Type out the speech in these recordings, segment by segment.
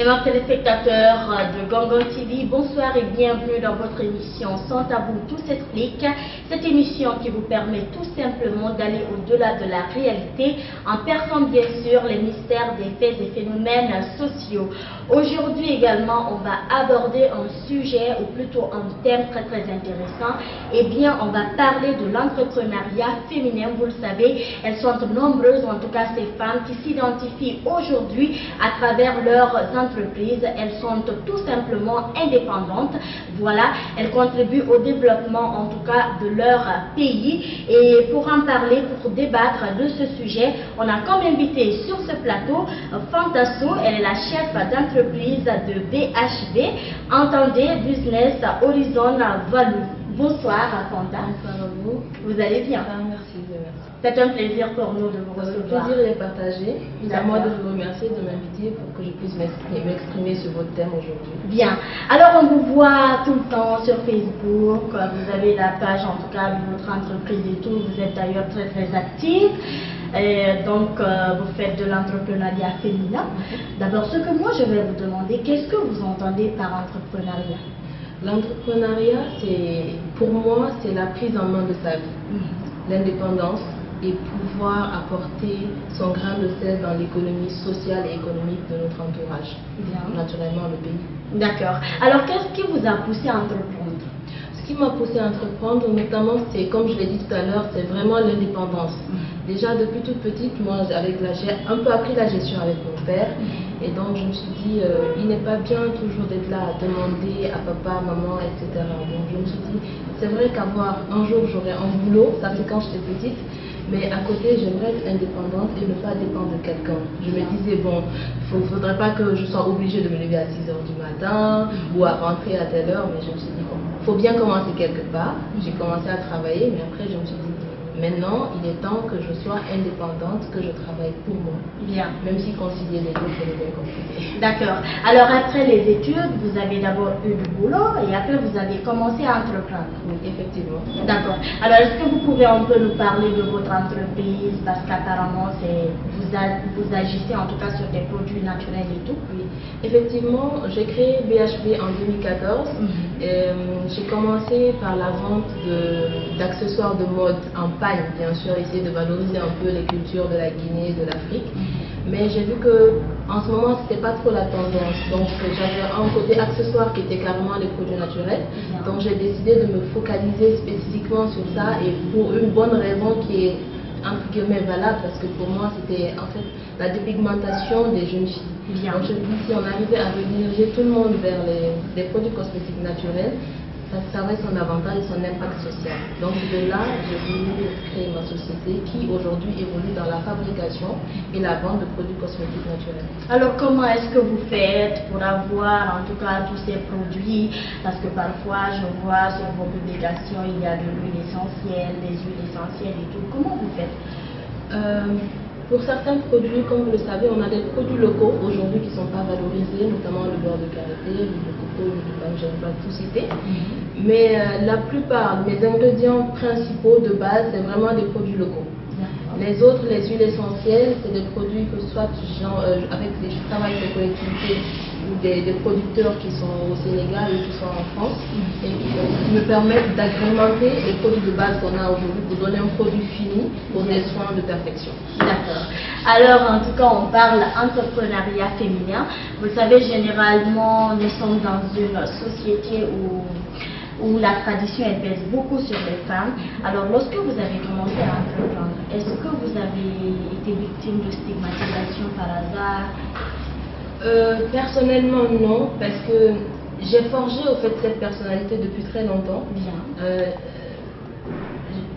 Aimants téléspectateurs de Gangan TV, bonsoir et bienvenue dans votre émission Sans Tabou, tout s'explique. Cette émission qui vous permet tout simplement d'aller au-delà de la réalité en perçant bien sûr les mystères des faits et phénomènes sociaux. Aujourd'hui également, on va aborder un sujet ou plutôt un thème très intéressant. Eh bien, on va parler de l'entrepreneuriat féminin. Vous le savez, elles sont nombreuses, en tout cas ces femmes qui s'identifient aujourd'hui à travers leurs entreprises. Elles sont tout simplement indépendantes. Voilà, elles contribuent au développement en tout cas de leur pays. Et pour en parler, pour débattre de ce sujet, on a comme invité sur ce plateau Fantasso. Elle est la chef d'entreprise de BHV, entendez Business Horizon Value. Bonsoir Fanta. Bonsoir à vous. Vous allez bien? Merci. C'est un plaisir pour nous de vous recevoir. Le plaisir est partagé. C'est à moi de vous remercier de m'inviter pour que je puisse m'exprimer sur votre thème aujourd'hui. Bien. Alors on vous voit tout le temps sur Facebook. Vous avez la page en tout cas de votre entreprise et tout. Vous êtes d'ailleurs très active. Et donc vous faites de l'entrepreneuriat féminin. D'abord, ce que moi je vais vous demander, qu'est-ce que vous entendez par entrepreneuriat? L'entrepreneuriat, pour moi, c'est la prise en main de sa vie, l'indépendance et pouvoir apporter son grain de sel dans l'économie sociale et économique de notre entourage, naturellement le pays. D'accord. Alors, qu'est-ce qui vous a poussé à entreprendre? Ce qui m'a poussé à entreprendre, notamment, c'est, comme je l'ai dit tout à l'heure, c'est vraiment l'indépendance. Déjà, depuis toute petite, moi, j'ai un peu appris la gestion avec mon père. Et donc, je me suis dit, il n'est pas bien toujours d'être là à demander à papa, maman, etc. Donc, je me suis dit, c'est vrai qu'avoir un jour, j'aurai un boulot, ça c'est quand j'étais petite. Mais à côté, j'aimerais être indépendante et ne pas dépendre de quelqu'un. Je me disais, bon, il ne faudrait pas que je sois obligée de me lever à 6 h du matin ou à rentrer à telle heure. Mais je me suis dit, bon, il faut bien commencer quelque part. J'ai commencé à travailler, mais après, je me suis dit, maintenant, il est temps que je sois indépendante, que je travaille pour moi. Bien. Même si concilier les deux, c'est bien compliqué. D'accord. Alors, après les études, vous avez d'abord eu du boulot et après, vous avez commencé à entreprendre. Oui, effectivement. D'accord. Alors, est-ce que vous pouvez un peu nous parler de votre entreprise? Parce qu'apparemment, vous agissez en tout cas sur des produits naturels et tout. Oui, effectivement, j'ai créé BHV en 2014. J'ai commencé par la vente d'accessoires de mode en pagne, bien sûr, essayer de valoriser un peu les cultures de la Guinée et de l'Afrique. Mais j'ai vu que en ce moment, c'était pas trop la tendance. Donc, j'avais un côté accessoire qui était carrément les produits naturels. Donc, j'ai décidé de me focaliser spécifiquement sur ça et pour une bonne raison qui est entre guillemets valable, parce que pour moi c'était en fait la dépigmentation des jeunes filles. Donc je me dis, si on arrivait à rediriger tout le monde vers les produits cosmétiques naturels, ça aurait son avantage et son impact social. Donc de là, j'ai voulu créer ma société qui aujourd'hui évolue dans la fabrication et la vente de produits cosmétiques naturels. Alors comment est-ce que vous faites pour avoir en tout cas tous ces produits? Parce que parfois je vois sur vos publications, il y a de l'huile essentielle, des huiles essentielles et tout. Comment vous faites? Pour certains produits, comme vous le savez, on a des produits locaux aujourd'hui qui ne sont pas valorisés, notamment le beurre de karité, le coco, le pain, je ne vais pas tout citer. Mais la plupart, mes ingrédients principaux de base, c'est vraiment des produits locaux. Les autres, les huiles essentielles, c'est des produits que soit je travaille avec des collectivités ou des producteurs qui sont au Sénégal ou qui sont en France et qui me permettent d'agrémenter les produits de base qu'on a aujourd'hui pour donner un produit fini pour des soins de perfection. D'accord. Alors, en tout cas, on parle entrepreneuriat féminin. Vous savez, généralement, nous sommes dans une société où la tradition elle pèse beaucoup sur les femmes. Alors, lorsque vous avez commencé à entreprendre, est-ce que vous avez été victime de stigmatisation par hasard? Personnellement, non, parce que j'ai forgé au fait cette personnalité depuis très longtemps. Bien.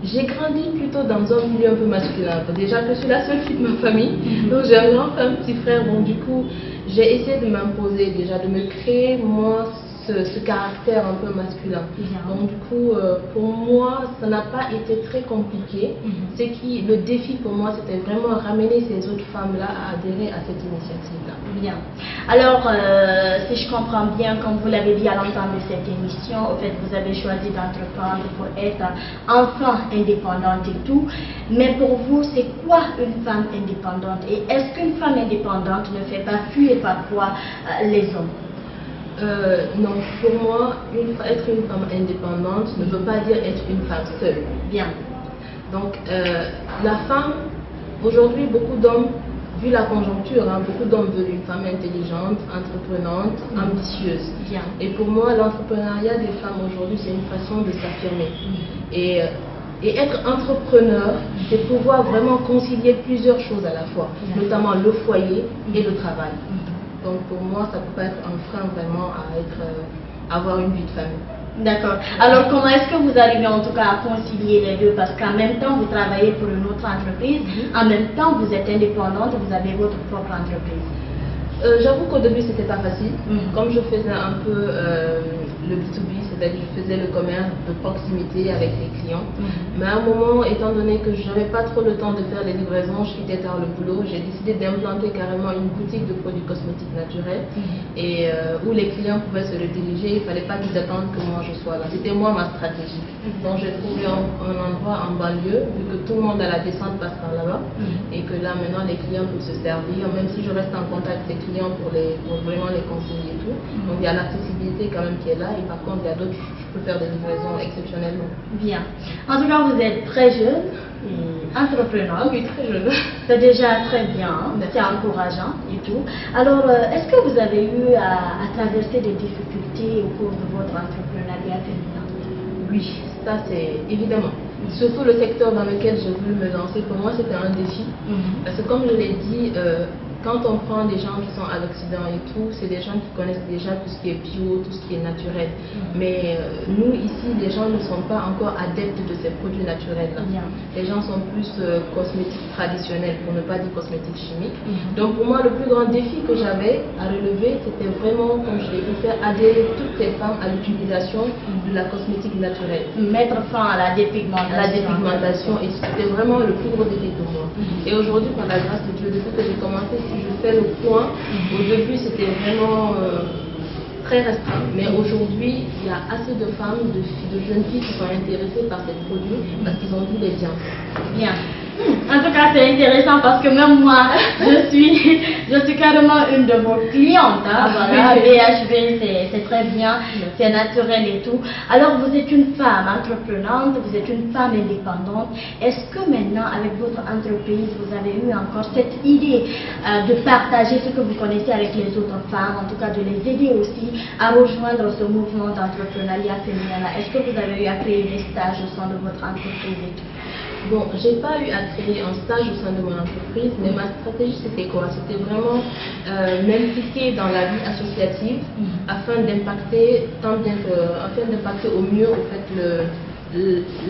J'ai grandi plutôt dans un milieu un peu masculin. Déjà que je suis la seule fille de ma famille, donc j'ai un grand frère, un petit frère. Bon, du coup, j'ai essayé de m'imposer déjà, de me créer moi ce caractère un peu masculin. Bien. Donc du coup, pour moi, ça n'a pas été très compliqué. Le défi pour moi, c'était vraiment ramener ces autres femmes-là à adhérer à cette initiative-là. Bien. Alors, si je comprends bien, comme vous l'avez dit à l'entame de cette émission, au fait, vous avez choisi d'entreprendre pour être enfin indépendante et tout. Mais pour vous, c'est quoi une femme indépendante? Et est-ce qu'une femme indépendante ne fait pas fuir parfois les hommes? Non, pour moi, être une femme indépendante ne veut pas dire être une femme seule. Bien. Donc, la femme, aujourd'hui, beaucoup d'hommes, vu la conjoncture, beaucoup d'hommes veulent une femme intelligente, entreprenante, ambitieuse. Bien. Et pour moi, l'entrepreneuriat des femmes aujourd'hui, c'est une façon de s'affirmer. Et être entrepreneur, c'est pouvoir vraiment concilier plusieurs choses à la fois, notamment le foyer et le travail. Donc pour moi, ça peut pas être un frein vraiment à avoir une vie de famille. D'accord. Alors comment est-ce que vous arrivez en tout cas à concilier les deux? Parce qu'en même temps, vous travaillez pour une autre entreprise, en même temps, vous êtes indépendante, vous avez votre propre entreprise. J'avoue qu'au début, c'était pas facile. Comme je faisais un peu le B2B, c'est-à-dire que je faisais le commerce de proximité avec les clients. Mais à un moment, étant donné que je n'avais pas trop le temps de faire les livraisons, je quittais tard le boulot, j'ai décidé d'implanter carrément une boutique de produits cosmétiques naturels et où les clients pouvaient se rediriger. Il ne fallait pas qu'ils attendent que moi je sois là. C'était moi ma stratégie. Donc j'ai trouvé un endroit en banlieue, vu que tout le monde à la descente passe par là-bas et que là maintenant les clients peuvent se servir, même si je reste en contact avec les clients pour vraiment les conseiller et tout. Donc il y a l'accessibilité quand même qui est là et par contre il y a d'autres, je peux faire des livraisons exceptionnellement. Bien. En tout cas, vous êtes très jeune et entrepreneur. Oui, très jeune. C'est déjà très bien, c'est encourageant et tout. Alors, est-ce que vous avez eu à traverser des difficultés au cours de votre entrepreneuriat féminin? Oui, ça c'est évidemment. Surtout le secteur dans lequel j'ai voulu me lancer, pour moi c'était un défi. Parce que comme je l'ai dit, quand on prend des gens qui sont à l'Occident et tout, c'est des gens qui connaissent déjà tout ce qui est bio, tout ce qui est naturel. Mais nous ici, les gens ne sont pas encore adeptes de ces produits naturels-là. Les gens sont plus cosmétiques traditionnels, pour ne pas dire cosmétiques chimiques. Donc pour moi, le plus grand défi que j'avais à relever, c'était vraiment, comme je l'ai dit, faire adhérer toutes ces femmes à l'utilisation de la cosmétique naturelle. Mettre fin à la dépigmentation. Et c'était vraiment le plus gros défi pour moi. Et aujourd'hui, par la grâce de Dieu, depuis que j'ai commencé, si je fais le point, au début c'était vraiment très restreint. Mais aujourd'hui, il y a assez de femmes, de jeunes filles qui sont intéressées par ces produits parce qu'ils ont vu les bienfaits. Bien. En tout cas, c'est intéressant parce que même moi, je suis carrément une de vos clientes. Voilà, BHV, c'est très bien, c'est naturel et tout. Alors, vous êtes une femme entreprenante, vous êtes une femme indépendante. Est-ce que maintenant, avec votre entreprise, vous avez eu encore cette idée de partager ce que vous connaissez avec les autres femmes, en tout cas de les aider aussi à rejoindre ce mouvement d'entrepreneuriat féminin? Est-ce que vous avez eu à créer des stages au sein de votre entreprise et tout? Bon, j'ai pas eu à créer un stage au sein de mon entreprise, mais ma stratégie c'était quoi? C'était vraiment m'impliquer dans la vie associative afin d'impacter au mieux au fait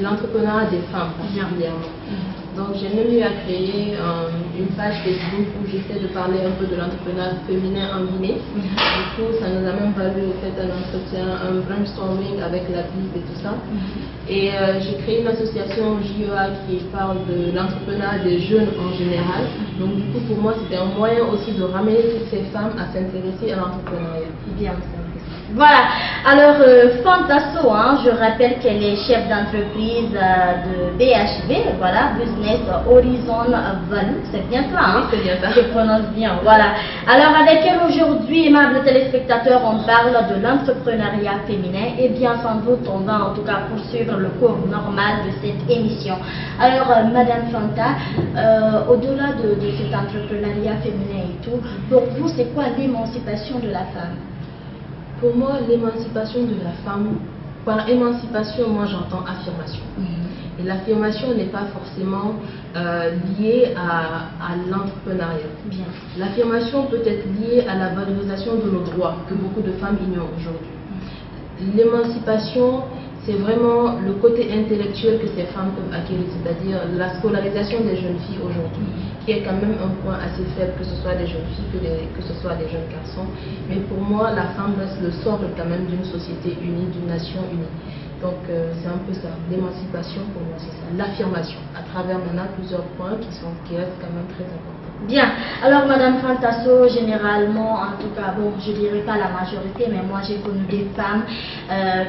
l'entrepreneuriat des femmes particulièrement. Donc j'ai même eu à créer une page Facebook où j'essaie de parler un peu de l'entrepreneuriat féminin en Guinée. Du coup, ça nous a même valu au fait un entretien, un brainstorming avec la ville et tout ça. Et j'ai créé une association JEA qui parle de l'entrepreneuriat des jeunes en général. Donc du coup, pour moi, c'était un moyen aussi de ramener toutes ces femmes à s'intéresser à l'entrepreneuriat. Bien. Voilà, alors Fantasso, je rappelle qu'elle est chef d'entreprise de BHV, voilà, Business Horizon Value, c'est bien ça, Oui, c'est bien ça. Je prononce bien, voilà. Alors avec elle aujourd'hui, aimables téléspectateurs, on parle de l'entrepreneuriat féminin et bien sans doute on va en tout cas poursuivre le cours normal de cette émission. Alors Madame Fanta, au-delà de cet entrepreneuriat féminin et tout, pour vous c'est quoi l'émancipation de la femme? Pour moi, l'émancipation de la femme, par émancipation, moi j'entends affirmation. Et l'affirmation n'est pas forcément liée à l'entrepreneuriat. L'affirmation peut être liée à la valorisation de nos droits que beaucoup de femmes ignorent aujourd'hui. L'émancipation, c'est vraiment le côté intellectuel que ces femmes peuvent acquérir, c'est-à-dire la scolarisation des jeunes filles aujourd'hui, qui est quand même un point assez faible, que ce soit des jeunes filles, que ce soit des jeunes garçons. Mais pour moi, la femme reste le socle quand même d'une société unie, d'une nation unie. Donc c'est un peu ça, l'émancipation pour moi, c'est ça, l'affirmation. À travers maintenant plusieurs points qui restent quand même très importants. Bien. Alors, Madame Fantasso, généralement, en tout cas, bon, je dirais pas la majorité, mais moi j'ai connu des femmes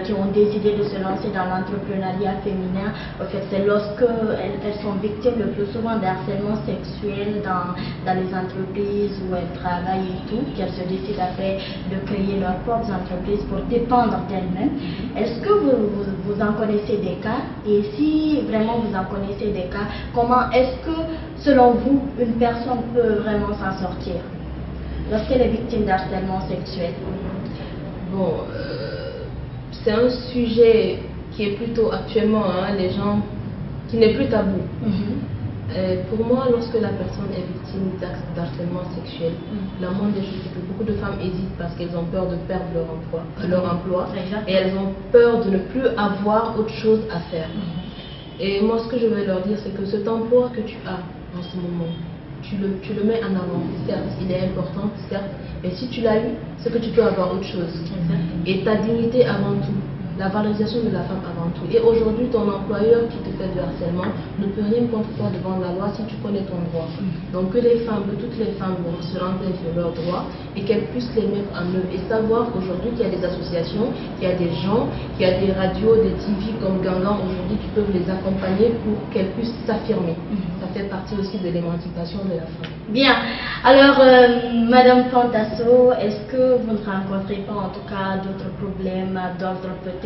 qui ont décidé de se lancer dans l'entrepreneuriat féminin. En fait, c'est lorsque elles sont victimes le plus souvent d'harcèlement sexuel dans les entreprises où elles travaillent et tout, qu'elles se décident après de créer leurs propres entreprises pour dépendre d'elles-mêmes. Est-ce que vous en connaissez des cas? Et si vraiment vous en connaissez des cas, comment est-ce que, selon vous, une personne peut vraiment s'en sortir lorsqu'elle est victime d'harcèlement sexuel? Bon, c'est un sujet qui est plutôt actuellement, les gens, qui n'est plus tabou. Pour moi, lorsque la personne est victime d'harcèlement sexuel, la moindre des choses, c'est que beaucoup de femmes hésitent parce qu'elles ont peur de perdre leur emploi et elles ont peur de ne plus avoir autre chose à faire. Et moi, ce que je vais leur dire, c'est que cet emploi que tu as en ce moment, tu le mets en avant. Certes, il est important, certes, mais si tu l'as eu, c'est que tu peux avoir autre chose. Et ta dignité avant tout, la valorisation de la femme avant tout. Et aujourd'hui, ton employeur qui te fait du harcèlement ne peut rien contre toi devant la loi si tu connais ton droit. Donc que les femmes, que toutes les femmes vont se rentrer sur leurs droits et qu'elles puissent les mettre en œuvre et savoir qu'aujourd'hui qu'il y a des associations, qu'il y a des gens, qu'il y a des radios, des TV comme Gangan aujourd'hui qui peuvent les accompagner pour qu'elles puissent s'affirmer. Ça fait partie aussi de l'émancipation de la femme. Bien. Alors, Madame Fantasso, est-ce que vous ne rencontrez pas en tout cas d'autres problèmes d'ordre peut-être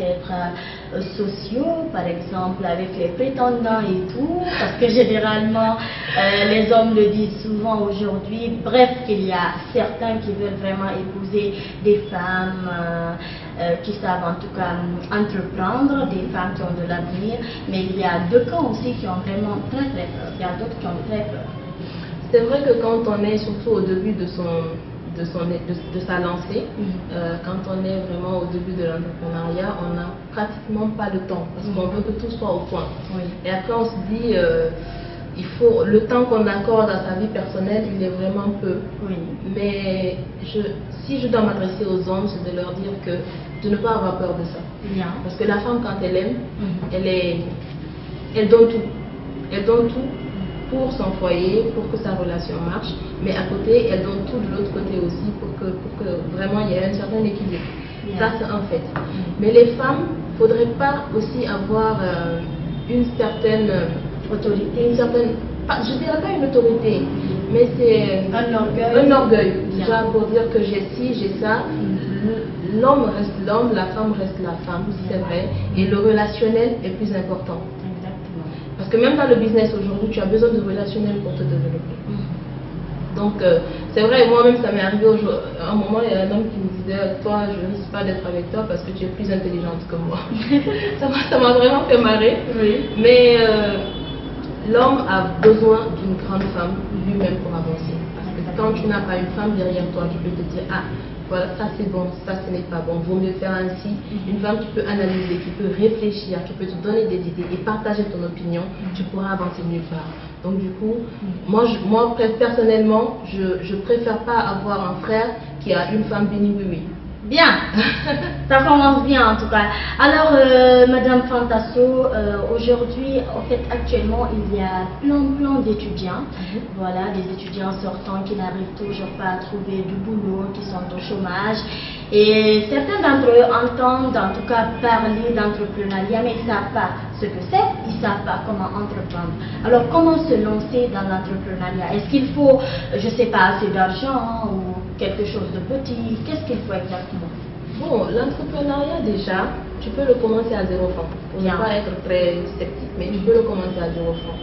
sociaux, par exemple avec les prétendants et tout? Parce que généralement, les hommes le disent souvent aujourd'hui. Bref, qu'il y a certains qui veulent vraiment épouser des femmes qui savent en tout cas entreprendre, des femmes qui ont de l'avenir. Mais il y a deux camps aussi qui ont vraiment très très peur. Il y a d'autres qui ont très peur. C'est vrai que quand on est surtout au début de sa lancée, quand on est vraiment au début de l'entrepreneuriat, on n'a pratiquement pas le temps parce qu'on veut que tout soit au point. Et après on se dit, le temps qu'on accorde à sa vie personnelle, il est vraiment peu. Mais si je dois m'adresser aux hommes, c'est de leur dire que de ne pas avoir peur de ça. Parce que la femme, quand elle aime, elle donne tout. Elle donne tout pour son foyer, pour que sa relation marche, mais à côté, elle donne tout de l'autre côté aussi pour que vraiment il y ait un certain équilibre. Ça, c'est un fait. Mais les femmes, il ne faudrait pas aussi avoir une certaine autorité, je ne dirais pas une autorité, mais c'est un orgueil. Déjà pour dire que j'ai ci, j'ai ça. L'homme reste l'homme, la femme reste la femme, c'est vrai, et le relationnel est plus important. Parce que même dans le business aujourd'hui, tu as besoin de relationnel pour te développer. Donc, c'est vrai, moi-même, ça m'est arrivé à un moment, il y a un homme qui me disait, toi, je ne risque pas d'être avec toi parce que tu es plus intelligente que moi. Ça m'a vraiment fait marrer. Mais l'homme a besoin d'une grande femme lui-même pour avancer. Parce que quand tu n'as pas une femme derrière toi qui peut te dire, ah, voilà, ça c'est bon, ça ce n'est pas bon, vaut mieux faire ainsi. Une femme qui peut analyser, qui peut réfléchir, qui peut te donner des idées et partager ton opinion, tu pourras avancer nulle part. Donc du coup, moi personnellement, je préfère pas avoir un frère qui a une femme bénie, oui. Bien, ça commence bien en tout cas. Alors, Madame Fantasso, aujourd'hui, en fait, actuellement, il y a plein d'étudiants. Voilà, des étudiants sortants qui n'arrivent toujours pas à trouver du boulot, qui sont au chômage. Et certains d'entre eux entendent en tout cas parler d'entrepreneuriat, mais ils ne savent pas ce que c'est, ils ne savent pas comment entreprendre. Alors, comment se lancer dans l'entrepreneuriat? Est-ce qu'il faut, je ne sais pas, assez d'argent ou quelque chose de petit? Qu'est-ce qu'il faut exactement? Bon, l'entrepreneuriat déjà, tu peux le commencer à 0 francs. Pour ne pas être très sceptique, mais tu peux le commencer à 0 francs.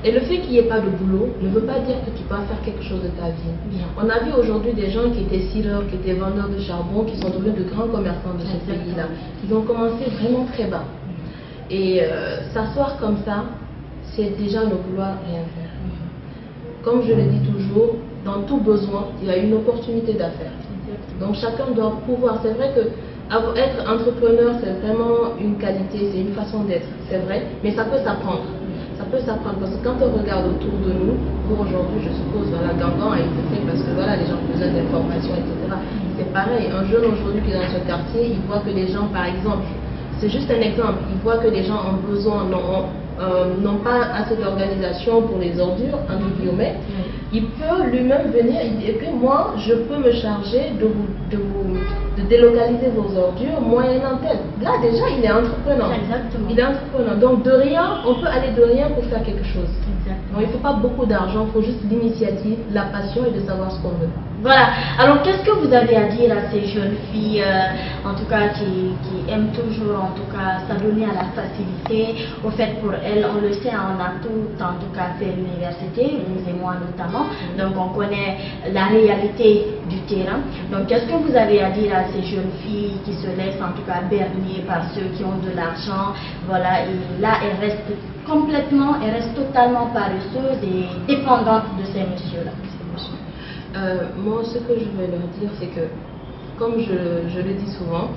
Et le fait qu'il n'y ait pas de boulot ne veut pas dire que tu peux faire quelque chose de ta vie. On a vu aujourd'hui des gens qui étaient scelleurs, qui étaient vendeurs de charbon, qui sont devenus de grands commerçants de ce pays-là. Ils ont commencé vraiment très bas. Et s'asseoir comme ça, c'est déjà ne vouloir rien faire. Comme je le dis toujours, dans tout besoin, il y a une opportunité d'affaires. Donc chacun doit pouvoir. C'est vrai que Être entrepreneur, c'est vraiment une qualité, c'est une façon d'être, c'est vrai, mais ça peut s'apprendre. Ça peut s'apprendre parce que quand on regarde autour de nous, pour aujourd'hui, je suppose, voilà, Gangan a été fait parce que voilà, les gens ont besoin d'informations, etc. C'est pareil, un jeune aujourd'hui qui est dans ce quartier, il voit que les gens, par exemple, c'est juste un exemple, il voit que les gens ont besoin, n'ont pas assez d'organisation pour les ordures, entre guillemets. Il peut lui-même venir et dire que moi, je peux me charger de délocaliser vos ordures moyennant tel. Là, déjà, il est entrepreneur. Exactement. Il est entrepreneur. Donc, de rien, on peut aller de rien pour faire quelque chose. Exactement. Donc, il ne faut pas beaucoup d'argent, il faut juste l'initiative, la passion et de savoir ce qu'on veut. Voilà. Alors, qu'est-ce que vous avez à dire à ces jeunes filles, en tout cas, qui aiment toujours, en tout cas, s'adonner à la facilité? Au fait, pour elles, on le sait, on a tout, en tout cas, fait l'université, vous et moi notamment. Donc, on connaît la réalité du terrain. Donc, qu'est-ce que vous avez à dire à ces jeunes filles qui se laissent, en tout cas, berner par ceux qui ont de l'argent? Voilà, et là, elles restent complètement, elles restent totalement paresseuses et dépendantes de ces messieurs-là. Moi, ce que je vais leur dire, c'est que, comme je le dis souvent,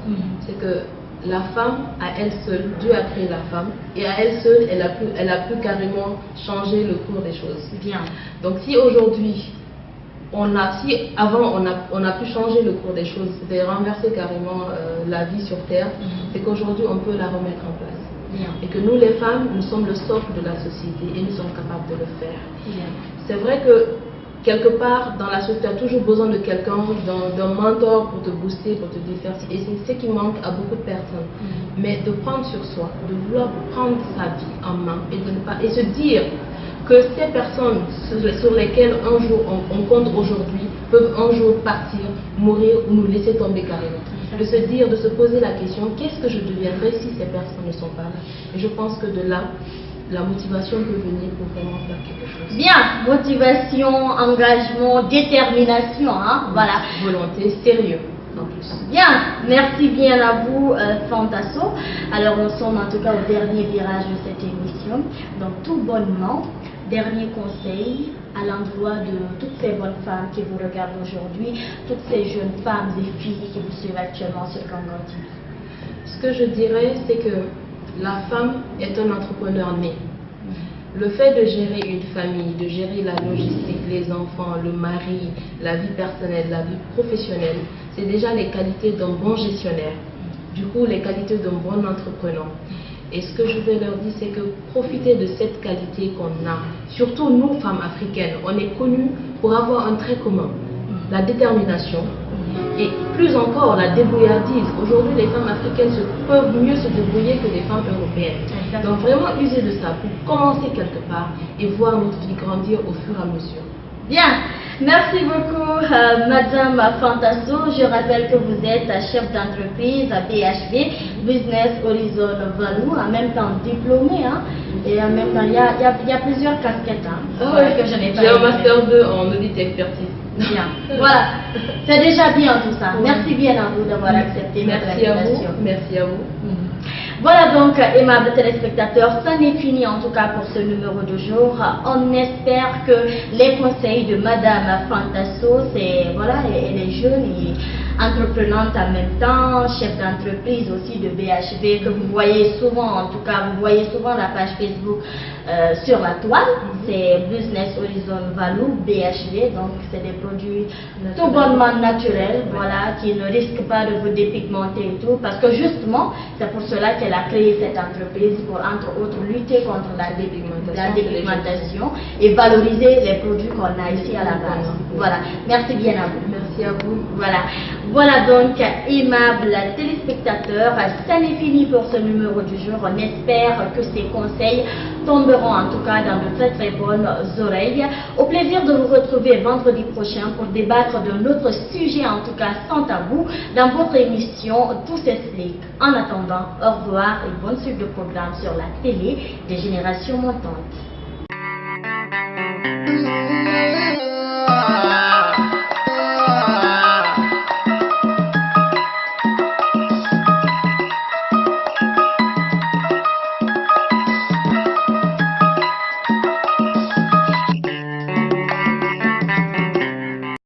c'est que la femme, à elle seule, Dieu a créé la femme, et à elle seule, elle a pu carrément changer le cours des choses. Bien. Donc, si aujourd'hui, si avant on a pu changer le cours des choses, c'était renverser carrément la vie sur terre, c'est qu'aujourd'hui, on peut la remettre en place. Bien. Et que nous, les femmes, nous sommes le socle de la société et nous sommes capables de le faire. Bien. C'est vrai que quelque part, dans la société, tu as toujours besoin de quelqu'un, d'un mentor pour te booster, pour te dire ceci. Et c'est ce qui manque à beaucoup de personnes. Mais de prendre sur soi, de vouloir prendre sa vie en main et se dire que ces personnes sur lesquelles un jour on compte aujourd'hui peuvent un jour partir, mourir ou nous laisser tomber carrément. De se dire, de se poser la question, qu'est-ce que je deviendrai si ces personnes ne sont pas là? Et je pense que de là, la motivation peut venir pour vraiment faire quelque chose. Bien, motivation, engagement, détermination, hein, voilà. Volonté, sérieux en plus. Bien, merci bien à vous, Fantasso. Alors, nous sommes en tout cas au dernier virage de cette émission. Donc, tout bonnement, dernier conseil à l'endroit de toutes ces bonnes femmes qui vous regardent aujourd'hui, toutes ces jeunes femmes et filles qui vous suivent actuellement sur Gangan TV. Ce que je dirais, c'est que la femme est un entrepreneur né. Le fait de gérer une famille, de gérer la logistique, les enfants, le mari, la vie personnelle, la vie professionnelle, c'est déjà les qualités d'un bon gestionnaire. Du coup, les qualités d'un bon entrepreneur. Et ce que je vais leur dire, c'est que profitez de cette qualité qu'on a. Surtout nous, femmes africaines, on est connues pour avoir un trait commun, la détermination. Et plus encore, la débrouillardise. Aujourd'hui, les femmes africaines peuvent mieux se débrouiller que les femmes européennes. Donc vraiment user de ça pour commencer quelque part et voir notre vie grandir au fur et à mesure. Bien, merci beaucoup Madame Fantasso. Je rappelle que vous êtes chef d'entreprise à BHV, Business Horizon Value, en même temps diplômée, hein, et en même temps il y a plusieurs casquettes que je n'ai pas. J'ai un master 2 en audit expertise. Bien, voilà, c'est déjà bien tout ça. Merci bien à vous d'avoir accepté notre invitation. Merci à vous. Voilà donc, aimables téléspectateurs, ça n'est fini en tout cas pour ce numéro de jour. On espère que les conseils de Madame Fantasso, voilà, elle est jeune et entreprenante en même temps, chef d'entreprise aussi de BHV, que vous voyez souvent, en tout cas, vous voyez souvent la page Facebook sur la toile. C'est Business Horizon Value, BHV, donc c'est des produits tout bonnement naturels, voilà, qui ne risquent pas de vous dépigmenter et tout, parce que justement, c'est pour cela qu'elle a créé cette entreprise, pour entre autres lutter contre la dépigmentation et valoriser les produits qu'on a ici à la base. Voilà, merci bien à vous. Merci à vous. Voilà donc, aimables téléspectateurs, ça n'est fini pour ce numéro du jour. On espère que ces conseils tomberont en tout cas dans de très très bonnes oreilles. Au plaisir de vous retrouver vendredi prochain pour débattre de notre sujet, en tout cas sans tabou, dans votre émission Tout s'explique. En attendant, au revoir et bonne suite de programme sur la télé des générations montantes.